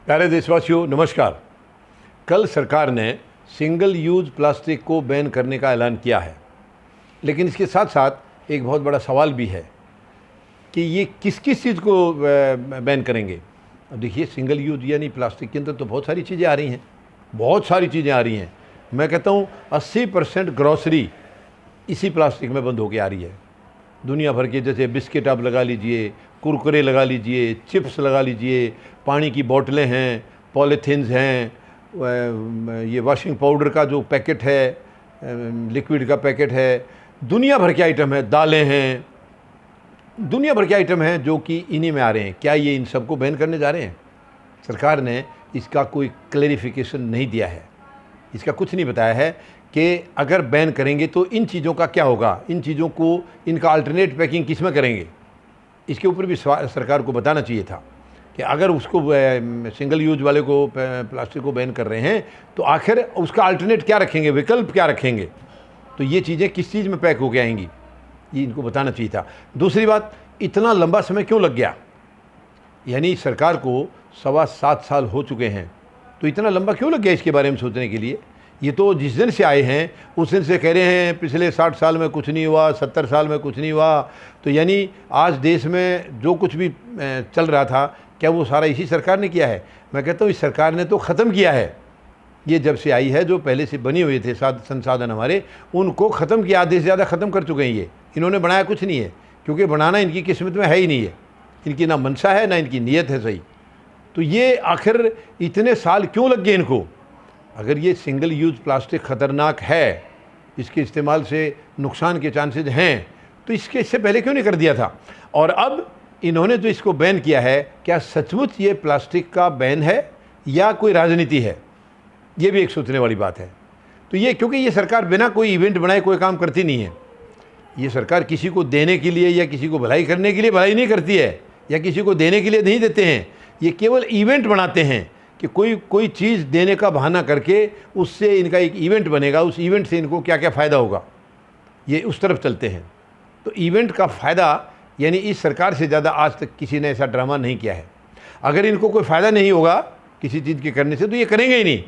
प्यारे देशवासियों नमस्कार। कल सरकार ने सिंगल यूज़ प्लास्टिक को बैन करने का ऐलान किया है, लेकिन इसके साथ साथ एक बहुत बड़ा सवाल भी है कि ये किस किस चीज़ को बैन करेंगे। अब देखिए, सिंगल यूज़ यानी प्लास्टिक के अंदर तो बहुत सारी चीज़ें आ रही हैं, बहुत सारी चीज़ें आ रही हैं। मैं कहता हूँ 80% ग्रॉसरी इसी प्लास्टिक में बंद होके आ रही है। दुनिया भर के, जैसे बिस्किट आप लगा लीजिए, कुरकुरे लगा लीजिए, चिप्स लगा लीजिए, पानी की बोतलें हैं, पॉलीथीन्स हैं, ये वॉशिंग पाउडर का जो पैकेट है, लिक्विड का पैकेट है, दुनिया भर के आइटम है, दालें हैं, दुनिया भर के आइटम हैं जो कि इन्हीं में आ रहे हैं। क्या ये इन सबको बैन करने जा रहे हैं? सरकार ने इसका कोई क्लैरिफिकेशन नहीं दिया है, इसका कुछ नहीं बताया है कि अगर बैन करेंगे तो इन चीज़ों का क्या होगा, इन चीज़ों को, इनका अल्टरनेट पैकिंग किस में करेंगे। इसके ऊपर भी सरकार को बताना चाहिए था कि अगर उसको सिंगल यूज वाले को, प्लास्टिक को बैन कर रहे हैं, तो आखिर उसका अल्टरनेट क्या रखेंगे, विकल्प क्या रखेंगे, तो ये चीज़ें किस चीज़ में पैक होके आएंगी, ये इनको बताना चाहिए था। दूसरी बात, इतना लंबा समय क्यों लग गया? यानी सरकार को 7.25 साल हो चुके हैं, तो इतना लंबा क्यों लग गया इसके बारे में सोचने के लिए? ये तो जिस दिन से आए हैं उस दिन से कह रहे हैं पिछले 60 साल में कुछ नहीं हुआ, 70 साल में कुछ नहीं हुआ। तो यानी आज देश में जो कुछ भी चल रहा था, क्या वो सारा इसी सरकार ने किया है? मैं कहता हूँ इस सरकार ने तो ख़त्म किया है। ये जब से आई है, जो पहले से बनी हुए थे संसाधन हमारे, उनको ख़त्म किया, आधे से ज़्यादा ख़त्म कर चुके हैं। ये इन्होंने बनाया कुछ नहीं है, क्योंकि बनाना इनकी किस्मत में है ही नहीं है। इनकी ना मंशा है, ना इनकी नीयत है सही। तो ये आखिर इतने साल क्यों लग गए इनको? अगर ये सिंगल यूज़ प्लास्टिक ख़तरनाक है, इसके इस्तेमाल से नुकसान के चांसेस हैं, तो इससे पहले क्यों नहीं कर दिया था? और अब इन्होंने जो इसको बैन किया है, क्या सचमुच ये प्लास्टिक का बैन है या कोई राजनीति है? ये भी एक सोचने वाली बात है। तो ये, क्योंकि ये सरकार बिना कोई इवेंट बनाए कोई काम करती नहीं है। ये सरकार किसी को देने के लिए या किसी को भलाई करने के लिए भलाई नहीं करती है, या किसी को देने के लिए नहीं देते हैं। ये केवल इवेंट बनाते हैं कि कोई चीज़ देने का बहाना करके उससे इनका एक इवेंट बनेगा, उस इवेंट से इनको क्या क्या फ़ायदा होगा, ये उस तरफ चलते हैं। तो इवेंट का फ़ायदा, यानी इस सरकार से ज़्यादा आज तक किसी ने ऐसा ड्रामा नहीं किया है। अगर इनको कोई फ़ायदा नहीं होगा किसी चीज़ के करने से, तो ये करेंगे ही नहीं।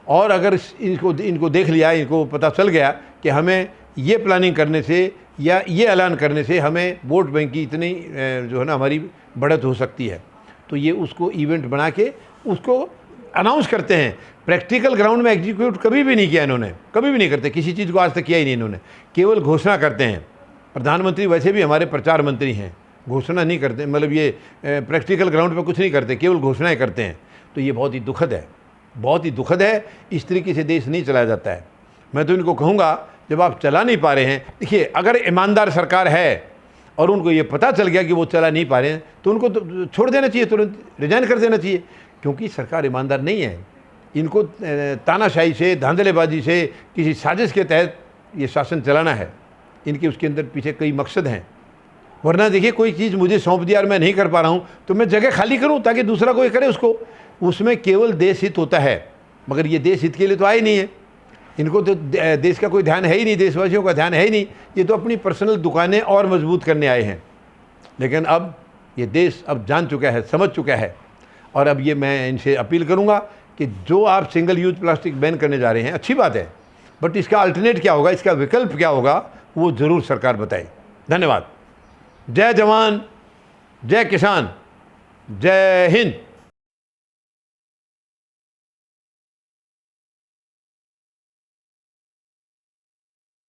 और अगर इनको देख लिया, इनको पता चल गया कि हमें ये प्लानिंग करने से या ये ऐलान करने से हमें वोट बैंक की इतनी जो है ना हमारी बढ़त हो सकती है, तो ये उसको इवेंट बना के उसको अनाउंस करते हैं। प्रैक्टिकल ग्राउंड में एग्जीक्यूट कभी भी नहीं किया इन्होंने, कभी भी नहीं करते, किसी चीज़ को आज तक किया ही नहीं इन्होंने, केवल घोषणा करते हैं। प्रधानमंत्री वैसे भी हमारे प्रचार मंत्री हैं, घोषणा नहीं करते, मतलब ये प्रैक्टिकल ग्राउंड पे कुछ नहीं करते, केवल घोषणाएं करते हैं। तो ये बहुत ही दुखद है, बहुत ही दुखद है। इस तरीके से देश नहीं चलाया जाता है। मैं तो इनको कहूँगा, जब आप चला नहीं पा रहे हैं, देखिए अगर ईमानदार सरकार है और उनको ये पता चल गया कि वो चला नहीं पा रहे हैं, तो उनको तो छोड़ देना चाहिए, तुरंत रिजाइन कर देना चाहिए, क्योंकि सरकार ईमानदार नहीं है। इनको तानाशाही से, धांधलेबाजी से, किसी साजिश के तहत ये शासन चलाना है। इनके उसके अंदर पीछे कई मकसद हैं। वरना देखिए, कोई चीज़ मुझे सौंप दिया और मैं नहीं कर पा रहा हूँ, तो मैं जगह खाली करूँ ताकि दूसरा कोई करे उसको। उसमें केवल देश हित होता है, मगर ये देश हित के लिए तो आए नहीं है। इनको तो देश का कोई ध्यान है ही नहीं, देशवासियों का ध्यान है ही नहीं। ये तो अपनी पर्सनल दुकानें और मजबूत करने आए हैं। लेकिन अब ये देश अब जान चुका है, समझ चुका है। और अब ये मैं इनसे अपील करूंगा कि जो आप सिंगल यूज प्लास्टिक बैन करने जा रहे हैं, अच्छी बात है, बट इसका अल्टरनेट क्या होगा, इसका विकल्प क्या होगा, वो ज़रूर सरकार बताए। धन्यवाद। जय जवान, जय किसान, जय हिंद।